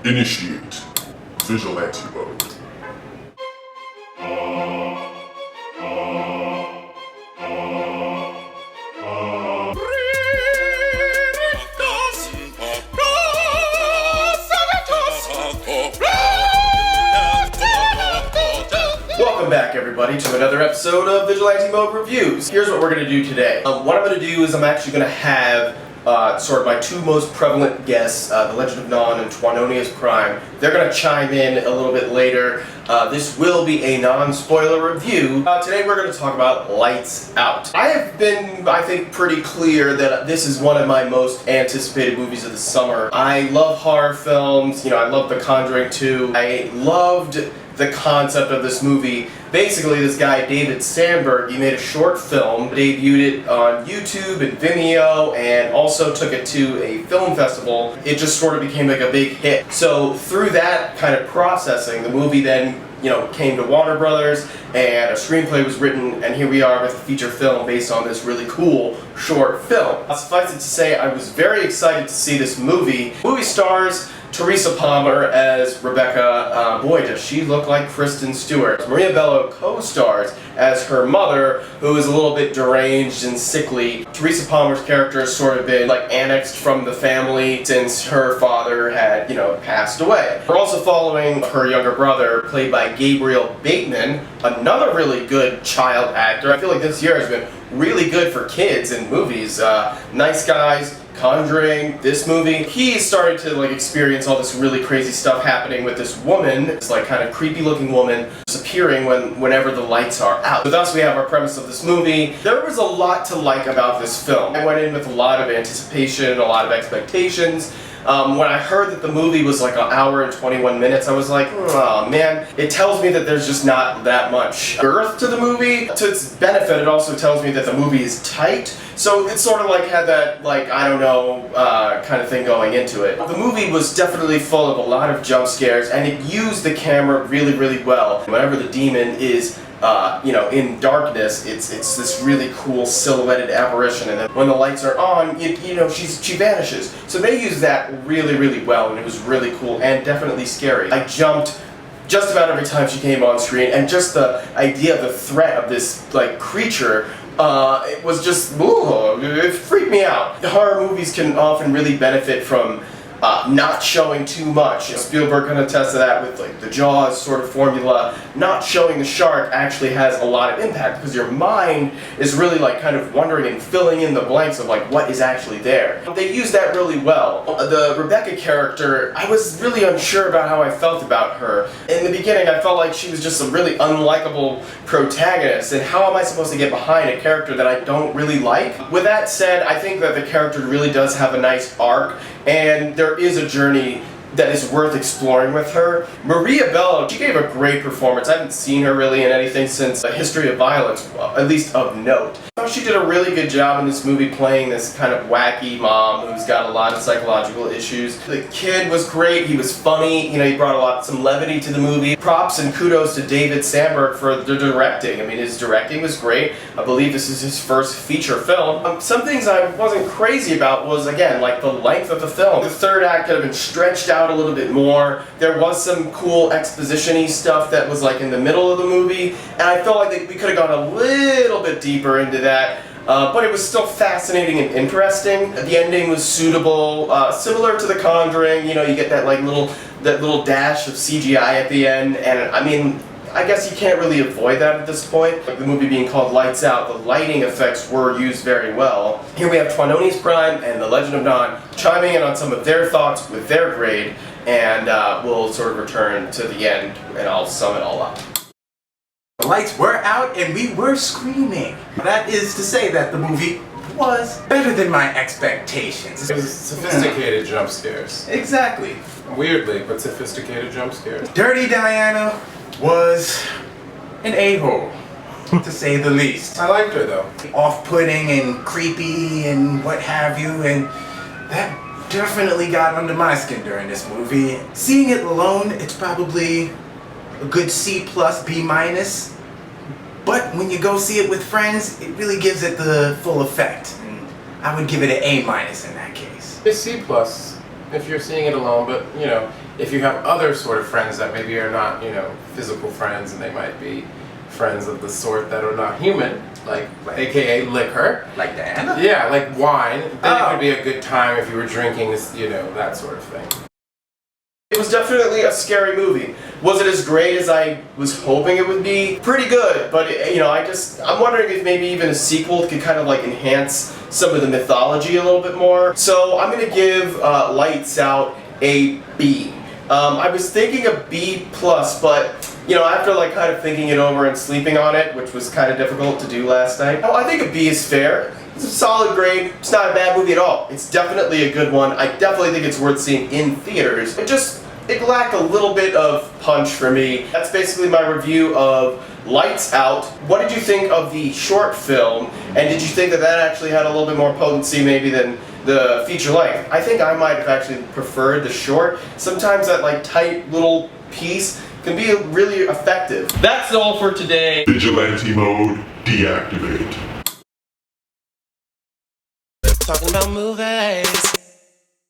Initiate Vigilante mode. Welcome back, everybody, to another episode of Vigilante Mode Reviews. Here's what we're going to do today. What I'm going to do is I'm actually going to have sort of my two most prevalent guests, The Legend of Non and Twinonius Prime. They're going to chime in a little bit later. This will be a non-spoiler review. Today we're going to talk about Lights Out. I have been, I think, pretty clear that this is one of my most anticipated movies of the summer. I love horror films. I love The Conjuring 2. I loved the concept of this movie. Basically, this guy, David Sandberg, he made a short film, debuted it on YouTube and Vimeo, and also took it to a film festival. It just sort of became like a big hit. So through that kind of processing, the movie then came to Warner Brothers, and a screenplay was written, and here we are with a feature film based on this really cool short film. Suffice it to say, I was very excited to see this movie. The movie stars Teresa Palmer as Rebecca. Boy, does she look like Kristen Stewart. Maria Bello co-stars as her mother, who is a little bit deranged and sickly. Teresa Palmer's character has sort of been annexed from the family since her father had, passed away. We're also following her younger brother, played by Gabriel Bateman, another really good child actor. I feel like this year has been really good for kids in movies. Nice Guys, Conjuring, this movie. He started to experience all this really crazy stuff happening with this woman, this kind of creepy looking woman, disappearing whenever the lights are out. So thus we have our premise of this movie. There was a lot to like about this film. I went in with a lot of anticipation, a lot of expectations. When I heard that the movie was an hour and 21 minutes, I was like, oh man, it tells me that there's just not that much girth to the movie. To its benefit, it also tells me that the movie is tight, so it sort of had that, I don't know, kind of thing going into it. The movie was definitely full of a lot of jump scares, and it used the camera really, really well. Whenever the demon is in darkness, it's this really cool silhouetted apparition, and then when the lights are on, she vanishes. So they used that really, really well, and it was really cool and definitely scary. I jumped just about every time she came on screen, and just the idea of the threat of this creature, it was just, it freaked me out. Horror movies can often really benefit from not showing too much. Spielberg can attest to that with the Jaws sort of formula. Not showing the shark actually has a lot of impact, because your mind is really kind of wondering and filling in the blanks of what is actually there. They use that really well. The Rebecca character, I was really unsure about how I felt about her. In the beginning, I felt like she was just a really unlikable protagonist, and how am I supposed to get behind a character that I don't really like? With that said, I think that the character really does have a nice arc, and there is a journey that is worth exploring with her. Maria Bello, she gave a great performance. I haven't seen her really in anything since A History of Violence, at least of note. She did a really good job in this movie playing this kind of wacky mom who's got a lot of psychological issues. The kid was great, he was funny, he brought some levity to the movie. Props and kudos to David Sandberg for the directing. His directing was great. I believe this is his first feature film. Some things I wasn't crazy about was, again, the length of the film. The third act could have been stretched out a little bit more. There was some cool exposition-y stuff that was in the middle of the movie, and I felt like we could have gone a little bit deeper into that. But it was still fascinating and interesting. The ending was suitable, similar to The Conjuring. You get that little dash of CGI at the end, and I guess you can't really avoid that at this point. The movie being called Lights Out, the lighting effects were used very well. Here we have Twinonius Prime and The Legend of Non chiming in on some of their thoughts with their grade, and we'll sort of return to the end, and I'll sum it all up. The lights were out and we were screaming. That is to say that the movie was better than my expectations. It was sophisticated jump scares. Exactly. Weirdly, but sophisticated jump scares. Dirty Diana was an a-hole, to say the least. I liked her though. Off-putting and creepy and what have you, and that definitely got under my skin during this movie. Seeing it alone, it's probably a good C+, B-. But when you go see it with friends, it really gives it the full effect. And I would give it an A- in that case. A C+. if you're seeing it alone, but you know, if you have other sort of friends that maybe are not, you know, physical friends, and they might be friends of the sort that are not human, like AKA liquor. Like Diana? Yeah, like wine. Then Oh. it could be a good time if you were drinking, you know, that sort of thing. It was definitely a scary movie. Was it as great as I was hoping it would be? Pretty good, but you know, I'm wondering if maybe even a sequel could kind of like enhance some of the mythology a little bit more. So I'm gonna give Lights Out a B. I was thinking a B+, but you know, after like kind of thinking it over and sleeping on it, which was kind of difficult to do last night, I think a B is fair. It's a solid grade. It's not a bad movie at all. It's definitely a good one. I definitely think it's worth seeing in theaters. It lacked a little bit of punch for me. That's basically my review of Lights Out. What did you think of the short film? And did you think that that actually had a little bit more potency maybe than the feature length? I think I might have actually preferred the short. Sometimes that like tight little piece can be really effective. That's all for today. Vigilante mode deactivate. Talking about movies.